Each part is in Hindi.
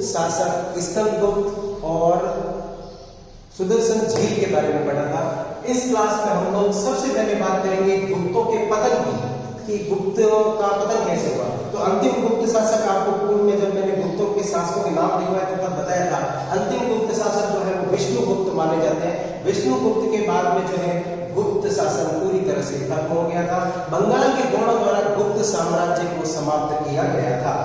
शासक स्कंदगुप्त और सुदर्शन झील के बारे में पढ़ा था। इस क्लास में हम लोग सबसे पहले बात करेंगे गुप्तों के पतन की, कि गुप्त का पतन कैसे हुआ। तो अंतिम गुप्त शासक, आपको पूर्व में जब मैंने गुप्तों के शासकों के नाम लिखवाए थे तब बताया था, अंतिम गुप्त शासक जो है वो विष्णुगुप्त माने जाते हैं। विष्णुगुप्त के बाद में जो है गुप्त शासन पूरी तरह से खत्म हो गया था। बंगाल के गणों द्वारा गुप्त साम्राज्य को समाप्त किया गया था।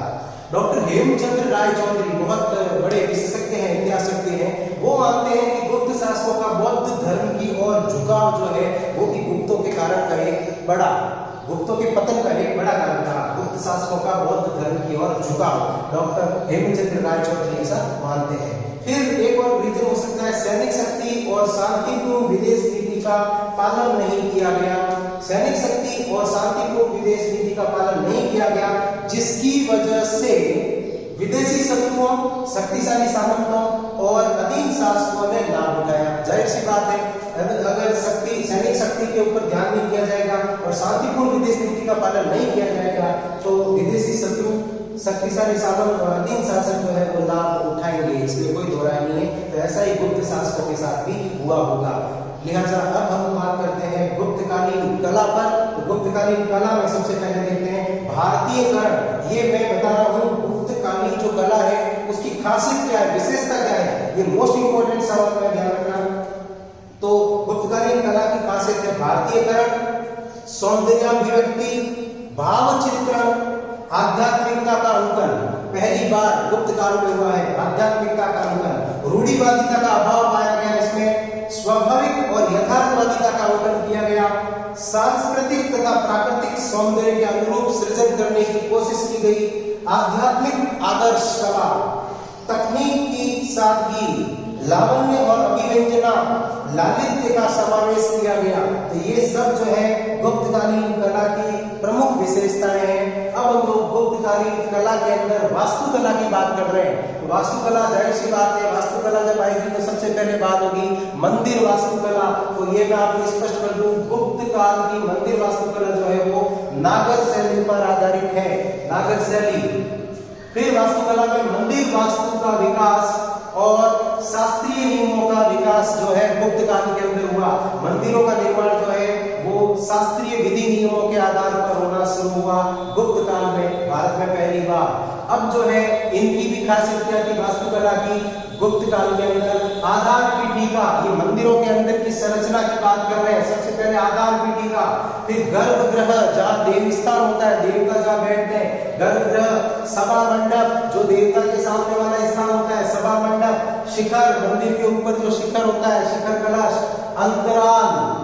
डॉक्टर हेमचंद्र राय चौधरी बहुत बड़े विशेषज्ञ हैं, इतिहासज्ञ हैं, वो मानते हैं कि गुप्त शासकों का बौद्ध धर्म की ओर झुकाव जो है वो कि गुप्तों के कारण का एक बड़ा, गुप्तों के पतन का एक बड़ा कारण था, गुप्त शासकों का बौद्ध धर्म की ओर झुकाव। डॉक्टर हेमचंद्र राय चौधरी ऐसा मानते हैं। फिर एक और रीजन हो सकता है सैनिक शक्ति और शांतिपूर्ण विदेश नीति का पालन नहीं किया गया। सैनिक शक्ति और शांतिपूर्ण विदेश नीति का पालन नहीं किया गया, जिसकी वजह से विदेशी शत्रुओं, शक्तिशाली सामंतों और अधीन शासकों ने लाभ उठाया। जाहिर सी बात है, अगर सैनिक शक्ति के ऊपर ध्यान नहीं किया जाएगा और शांतिपूर्ण विदेश नीति का पालन नहीं किया जाएगा तो विदेशी शत्रु, शक्तिशाली सामंत और अधीन शासक जो है वो लाभ उठाएंगे, इसमें कोई दो राय नहीं है। तो ऐसा ही गुप्त शासकों के साथ भी हुआ होगा। लिहाजा अब हम बात करते हैं गुप्तकालीन कला पर। तो गुप्तकालीन कला में सबसे पहले देखते हैं भारतीय कर्ण। ये मैं बता रहा हूँ, गुप्तकालीन जो कला है उसकी खासियत क्या है, विशेषता क्या है, ये मोस्ट इंपोर्टेंट सवाल में ध्यान रखना। तो गुप्तकालीन कला की खासियत है भारतीय कर्ण, सौंदर्याभिव्यक्ति, भाव चित्रण, आध्यात्मिकता का अंकन। पहली बार गुप्त काल में हुआ है आध्यात्मिकता का अंकन। रूढ़िवादिता का अभाव पाया गया, इसमें स्वाभाविक और यथार्थवादिता का अंकन किया गया। सांस्कृतिक तथा प्राकृतिक सौंदर्य के अनुरूप सृजन करने की कोशिश की गई। आध्यात्मिक आदर्श कला, तकनीक की सादगी, लावण्य और अभिव्यंजना, लालित्य का समावेश किया गया। तो ये सब जो है गुप्तकालीन कला की प्रमुख विशेषताएं हैं। अब हम लोग गुप्तकालीन कला के अंदर वास्तुकला की बात कर रहे हैं। तो वास्तुकला, जाहिर सी बात है, वास्तुकला जब आएगी तो सबसे पहले बात होगी मंदिर वास्तुकला। तो ये मैं आपको स्पष्ट कर दूं, गुप्त काल की मंदिर वास्तुकला जो है वो नागर शैली पर आधारित है, नागर शैली। फिर वास्तुकला में मंदिर वास्तु का विकास और शास्त्रीय नियमों का विकास जो है गुप्त काल के अंदर हुआ। मंदिरों का निर्माण जो है वो शास्त्रीय विधि नियमों के आधार पर होना शुरू हुआ गुप्त काल में, भारत में पहली बार। अब जो है इनकी भी खासियत क्या थी वास्तुकला की गुप्त काल के अंदर? आधार पीठिका, ये मंदिरों के अंदर की संरचना की बात कर रहे हैं, सबसे पहले आधार पीठिका। फिर गर्भगृह, जहाँ देव स्थान होता है, देवता जहाँ बैठते हैं, गर्भगृह। सभा मंडप, जो देवता के सामने वाला स्थान होता है, सभा मंडप। शिखर, मंदिर के ऊपर जो शिखर होता है, शिखर कलश। अंतराल।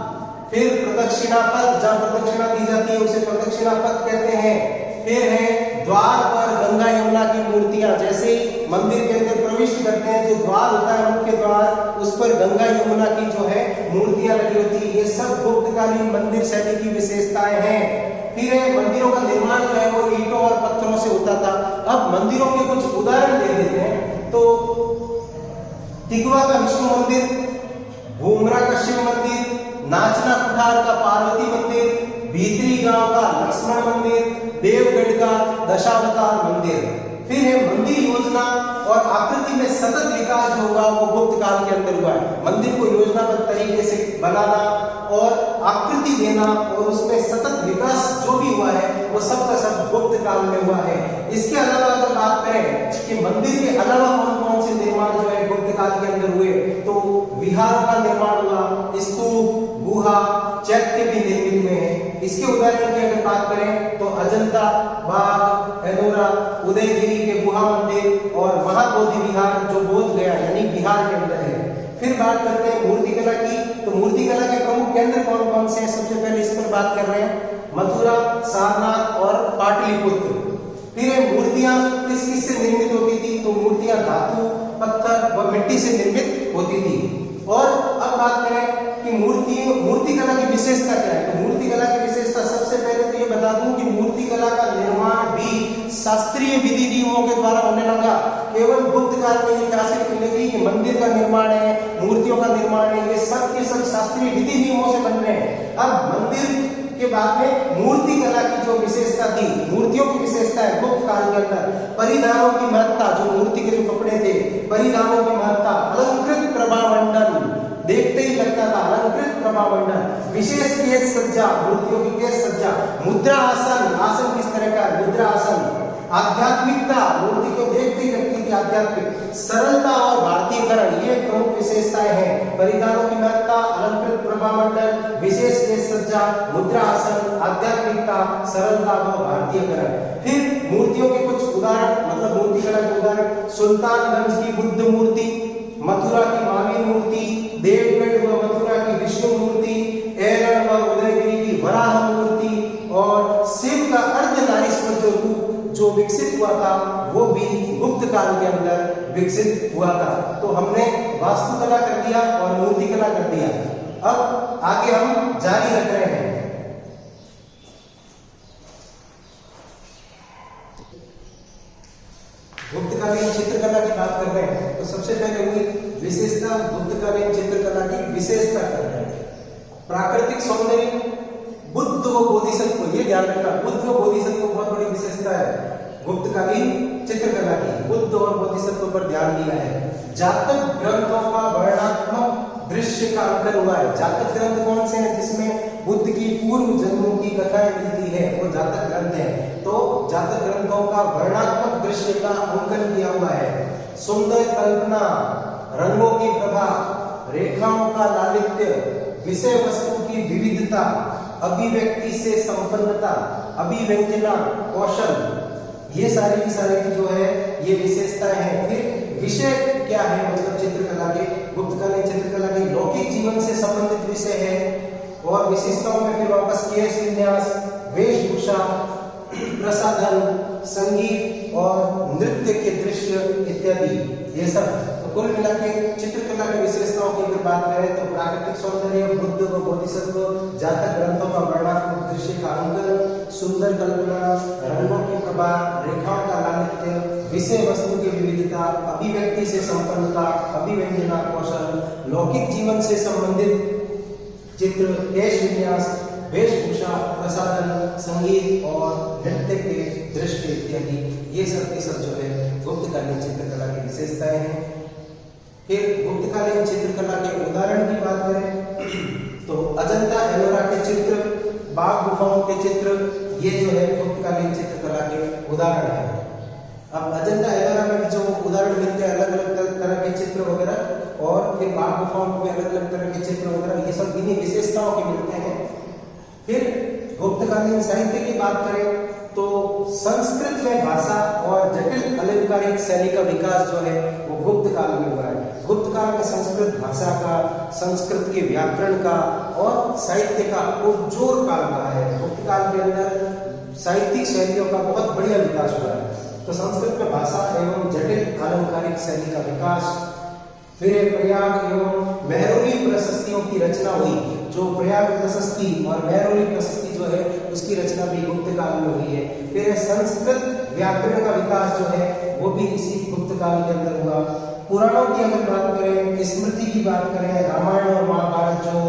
फिर प्रदक्षिणा पथ, जहाँ प्रदक्षिणा दी जाती है उसे प्रदक्षिणा पथ कहते हैं। फिर है द्वार पर गंगा यमुना की मूर्तियां, जैसे मंदिर के अंदर प्रविष्ट करते हैं जो द्वार होता है, मुख्य द्वार, उस पर गंगा यमुना की जो है मूर्तियां लगी होती है। ये सब गुप्तकालीन मंदिर शैली की विशेषताएं हैं। फिर है मंदिरों का निर्माण जो है वो ईंटों और पत्थरों से होता था। अब मंदिरों के कुछ उदाहरण दे देते हैं। तो तिगवा का विष्णु मंदिर, भूमरा का शिव मंदिर, नाचना कुठार का पार्वती मंदिर, भीतरी गांव का लक्ष्मण मंदिर, देवगढ़ का दशावतार मंदिर। फिर है मंदिर योजना और आकृति में सतत विकास जो होगा वो गुप्त काल के अंदर हुआ है। मंदिर को योजनाबद्ध तरीके से बनाना और आकृति देना और उसमें सतत विकास जो भी हुआ है वो सब का सब गुप्त काल में हुआ है। इसके अलावा अगर बात करें कि मंदिर के अलावा कौन कौन से निर्माण जो है गुप्त काल के अंदर हुए, तो विहार का निर्माण हुआ, स्तूप, गुहा, चैत्य भी निर्मित हुए हैं। इसके उदाहरण की अगर बात करें तो अजंता, बाघ, एलोरा, उदयगिरी के गुहा मंदिर और महाबोधि विहार जो बोध गया यानी बिहार के अंदर है। फिर बात करते हैं मूर्तिकला की। तो मूर्तिकला के प्रमुख केंद्र कौन कौन से हैं? सबसे पहले इस पर बात कर रहे हैं, मथुरा, सारनाथ और पाटलिपुत्र। फिर मूर्तियां किस किस से निर्मित होती थी? तो मूर्तियां धातु, पत्थर व मिट्टी से निर्मित होती थी। और अब बात करें कि मूर्तिकला की विशेषता क्या है? तो मूर्तिकला की विशेषता सबसे पहले तो ये बता दूं कि मूर्तिकला का निर्माण भी शास्त्रीय विधि नियमों के द्वारा होने लगा। केवल गुप्त काल में ये खासियत मिलेगी कि मंदिर का निर्माण है, मूर्तियों का निर्माण है, ये सब के सब शास्त्रीय विधि नियमों से बन रहे हैं। अब मंदिर के बाद में मूर्ति कला की जो विशेषता थी, मूर्तियों की विशेषता है गुप्त काल के अंदर, परिधानों की महत्ता, जो मूर्ति के जो कपड़े विशेष केश सज्जा, मूर्तियों की केश सज्जा, मुद्रा आसन, आसन किस तरह का है, मुद्रा आसन, आध्यात्मिकता, मूर्ति को देखते ही लगती थी आध्यात्मिक, सरलता और भारतीयकरण, ये प्रमुख विशेषताएं हैं। परिधानों की महत्ता, अलंकृत प्रभामंडल, विशेष केश सज्जा, मुद्रा आसन, आध्यात्मिकता, सरलता व भारतीयकरण। फिर मूर्तियों के कुछ उदाहरण, मतलब मूर्तिकला के उदाहरण, सुल्तानगंज की बुद्ध मूर्ति, मथुरा की महावीर मूर्ति, देवगढ़ व मथुरा की विष्णु मूर्ति, एरन व उदयगिरी की वराह मूर्ति, और शिव का अर्धनारीश्वर जो रूप जो विकसित हुआ था वो भी गुप्त काल के अंदर विकसित हुआ था। तो हमने वास्तुकला कर दिया और मूर्तिकला कर दिया। अब आगे हम जारी रख रहे हैं। गुप्तकालीन चित्रकला की बात कर रहे हैं तो सबसे पहले हुई विशेषता, गुप्तकालीन चित्रकला की विशेषता कर रहे हैं। प्राकृतिक सौंदर्य, बुद्ध व बोधिसत्व, ये ध्यान रखना, बुद्ध व बोधिसत्व बहुत बड़ी विशेषता है गुप्तकालीन चित्रकला की, बुद्ध और बोधिसत्व पर ध्यान दिया है। जातक ग्रंथों का वर्णनात्मक दृश्य का अंकन हुआ है। जातक ग्रंथ कौन से हैं जिसमें बुद्ध की पूर्व जन्मों की कथाएं मिलती है, वो जातक ग्रंथ है। तो जातक ग्रंथों का वर्णनात्मक दृश्य का अंकन किया हुआ है। सुंदर कल्पना, रंगों की प्रभा, रेखाओं का लालित्य, विषय वस्तु की विविधता, अभिव्यक्ति से संपन्नता, अभिव्यंजना कौशल, ये सारी की सारी जो है ये विशेषताएं हैं। फिर विषय क्या है, मतलब चित्रकला के, गुप्तकालीन चित्रकला के लौकिक जीवन से संबंधित विषय है। और विशेषताओं में फिर वापस केश विन्यास, वेशभूषा, प्रसाधन, संगीत और नृत्य के दृश्य इत्यादि, ये सब। तो कुल मिला के चित्रकला की विशेषताओं की अगर बात करें तो प्राकृतिक सौंदर्य, बुद्ध व बोधिसत्व, जातक ग्रंथों का वर्णनात्मक दृश्य का अंकन, सुंदर कल्पना, रंगों की प्रभा, रेखाओं का लालित्य, विषय वस्तु की विविधता, अभिव्यक्ति से संपन्नता, अभिव्यंजना कौशल, लौकिक जीवन से संबंधित चित्र, केश विन्यास, वेशभूषा, प्रसाधन, संगीत और नृत्य के दृश्य इत्यादि, ये सब के सब जो है गुप्तकालीन चित्रकला की विशेषताएं हैं। फिर गुप्तकालीन चित्रकला के उदाहरण की बात करें तो अजंता एलोरा के चित्र, बाघ गुफाओं के चित्र, ये जो है गुप्तकालीन चित्रकला के उदाहरण है। अब अजंता एलोरा में जो उदाहरण मिलते हैं अलग अलग तरह के चित्र वगैरह, और फिर बाघ गुफाओं में अलग अलग तरह के चित्र वगैरह, ये सब इन्हीं विशेषताओं के मिलते हैं। फिर गुप्तकालीन साहित्य की बात करें तो संस्कृत में भाषा और जटिल अलंकारिक शैली का विकास जो है वो गुप्त काल में हुआ है। गुप्त काल में संस्कृत भाषा का, संस्कृत के व्याकरण का और साहित्य का पुरजोर काल रहा है। गुप्त काल के अंदर साहित्यिक शैलियों का बहुत बढ़िया विकास हुआ है। तो संस्कृत में भाषा एवं जटिल अलंकारिक शैली का विकास, फिर प्रयाग एवं मेहरौली प्रशस्तियों की रचना हुई। जो प्रयाग प्रशस्ति और मेहरौली प्रशस्ति जो है उसकी रचना भी गुप्त काल में हुई है। फिर संस्कृत व्याकरण का विकास जो है वो भी इसी गुप्त काल के अंदर हुआ। पुराणों की अगर बात करें, स्मृति की बात करें, रामायण और महाभारत जो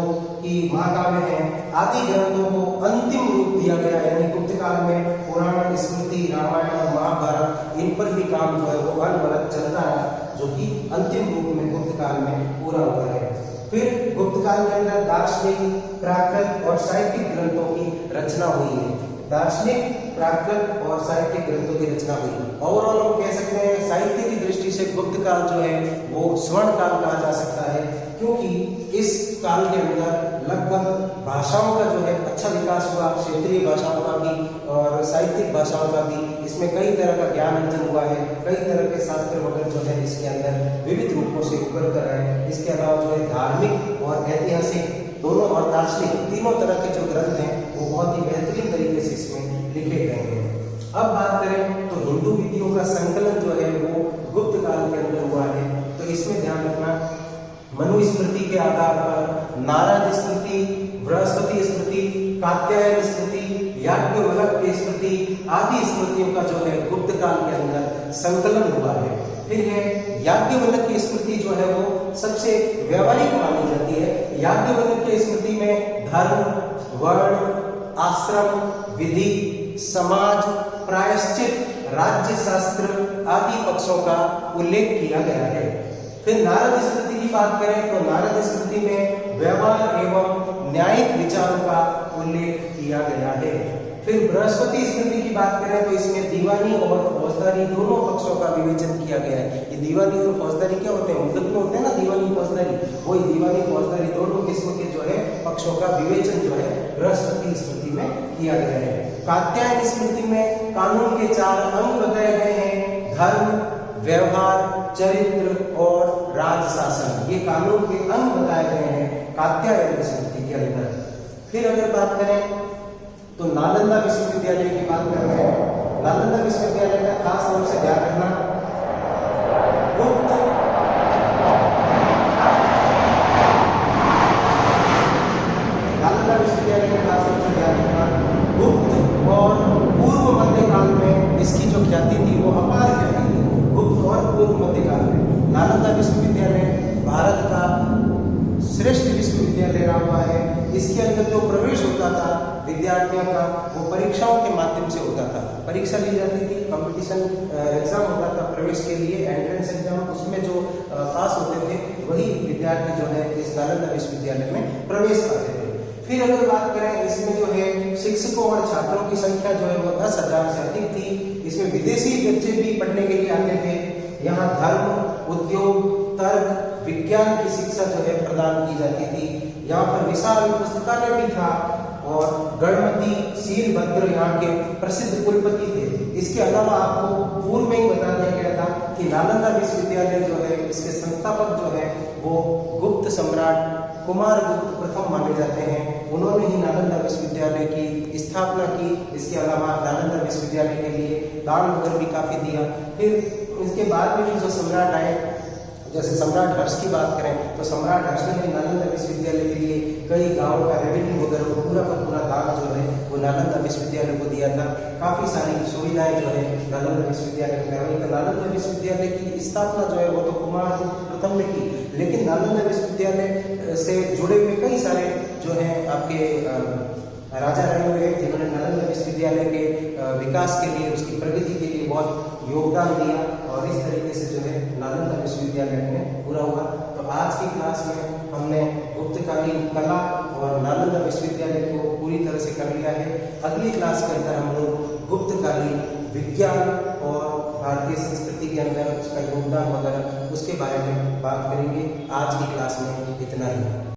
कि महाकाव्य है, आदि ग्रंथों को अंतिम रूप दिया गया। यानी गुप्त काल में पुराण, स्मृति, रामायण और महाभारत, इन पर भी काम जो है वो अनवरत चलता है, जो कि अंतिम रूप में गुप्त काल में पूरा हुआ है। फिर गुप्त काल के अंदर दार्शनिक, प्राकृत और साहित्यिक ग्रंथों की रचना हुई है। दार्शनिक, प्राकृत और साहित्यिक ग्रंथों की रचना हुई। ओवरऑल हम कह सकते हैं साहित्य की दृष्टि से गुप्त काल जो है वो स्वर्ण काल कहा जा सकता है, क्योंकि इस काल के अंदर लगभग भाषाओं का जो है अच्छा विकास हुआ, क्षेत्रीय भाषाओं का भी और साहित्यिक भाषाओं का भी। इसमें कई तरह का ज्ञान अर्जन हुआ है, कई तरह के शास्त्र वगैरह जो है इसके अंदर विविध रूपों से उभर कर रहे हैं। इसके अलावा जो है धार्मिक और ऐतिहासिक दोनों और दार्शनिक तीनों तरह के जो ग्रंथ हैं वो बहुत ही बेहतरीन तरीके से इसमें लिखे गए हैं। अब बात करें तो हिंदू विधियों का संकलन जो है वो गुप्त काल के अंदर हुआ है। तो इसमें ध्यान रखना, मनुस्मृति के आधार पर नारद स्मृति, बृहस्पति स्मृति, कात्यायन स्मृति, याज्ञवल्क्य की स्मृति आदि स्मृतियों का जो है गुप्त काल के अंदर संकलन हुआ है। फिर है याज्ञवल्क्य की स्मृति जो है वो सबसे व्यवहारिक मानी जाती है। याज्ञवल्क्य की स्मृति में धर्म, वर्ण, आश्रम, विधि, समाज, प्रायश्चित, राज्य शास्त्र आदि पक्षों का उल्लेख किया गया है। फिर नारद स्मृति की बात करें तो नारद स्मृति में व्यवहार एवं न्यायिक विचारों का उल्लेख किया गया है। फिर बृहस्पति स्मृति की बात करें तो इसमें दीवानी और फौजदारी दोनों पक्षों का विवेचन किया गया है। ये दीवानी और फौजदारी क्या होते हैं, मुद्दत में होते हैं ना दीवानी फौजदारी, वही दीवानी फौजदारी दोनों किस्म के जो है पक्षों का विवेचन जो है बृहस्पति स्मृति में किया गया है। कात्यायन स्मृति में कानून के 4 अंग बताए गए हैं, धर्म, व्यवहार, चरित्र और राजशासन। ये कानून के अंग बताए गए हैं कात्यायन स्मृति के अंदर। फिर अगर बात करें तो नालंदा विश्वविद्यालय की बात कर रहे हैं। नालंदा विश्वविद्यालय का खास तौर से ध्यान रखना, गुप्त नालंदा विश्वविद्यालय का खास तौर से ध्यान रखना, गुप्त और पूर्व मध्यकाल में इसकी जो ख्याति थी वो अपार ख्याति थी। गुप्त और पूर्व मध्यकाल में नालंदा विश्वविद्यालय भारत का श्रेष्ठ विश्वविद्यालय रहा हुआ है। इसके अंदर जो प्रवेश होता था विद्यार्थियों का वो परीक्षाओं के माध्यम से होता था। परीक्षा ली जाती थी, कंपटीशन एग्जाम होता था प्रवेश के लिए, एंट्रेंस एग्जाम, उसमें जो पास होते थे वही विद्यार्थी जो है इस नालंदा विश्वविद्यालय में प्रवेश पाते थे। फिर अगर बात करें इसमें जो है शिक्षकों और छात्रों की संख्या जो है वो 10,000 से अधिक थी। इसमें विदेशी बच्चे भी पढ़ने के लिए आते थे। यहाँ धर्म, उद्योग, तर्क, विज्ञान की शिक्षा जो है प्रदान की जाती थी। यहाँ पर विशाल पुस्तकालय भी था और गणमती शीलभद्र यहाँ के प्रसिद्ध कुलपति थे। इसके अलावा आपको पूर्व में ही बता दिया गया था कि नालंदा विश्वविद्यालय जो है इसके संस्थापक जो है वो गुप्त सम्राट कुमारगुप्त प्रथम माने जाते हैं। उन्होंने ही नालंदा विश्वविद्यालय की स्थापना की। इसके अलावा नालंदा विश्वविद्यालय के लिए दान वगैरह भी काफी दिया। फिर इसके बाद में भी जो सम्राट आए, जैसे सम्राट हर्ष की बात करें तो सम्राट हर्ष ने नालंदा विश्वविद्यालय के लिए कई गांवों का रेवेन्यू वगैरह पूरा का पूरा दान जो है वो नालंदा विश्वविद्यालय को दिया था। काफी सारी सुविधाएं जो है नालंदा विश्वविद्यालय में हुई। तो नालंदा विश्वविद्यालय की स्थापना जो है वो तो कुमारगुप्त प्रथम ने की, लेकिन नालंदा विश्वविद्यालय से जुड़े हुए कई सारे जो है आपके राजा रहे हुए हैं जिन्होंने नालंदा विश्वविद्यालय के विकास के लिए, उसकी प्रगति के लिए बहुत योगदान दिया और इस तरीके से जो है नालंदा विश्वविद्यालय में पूरा हुआ। तो आज की क्लास में हमने गुप्तकालीन कला और नालंदा विश्वविद्यालय को पूरी तरह से कर लिया है। अगली क्लास के अंदर हम लोग गुप्तकालीन विज्ञान और भारतीय संस्कृति के अंदर उसका योगदान वगैरह उसके बारे में बात करेंगे। आज की क्लास में इतना ही।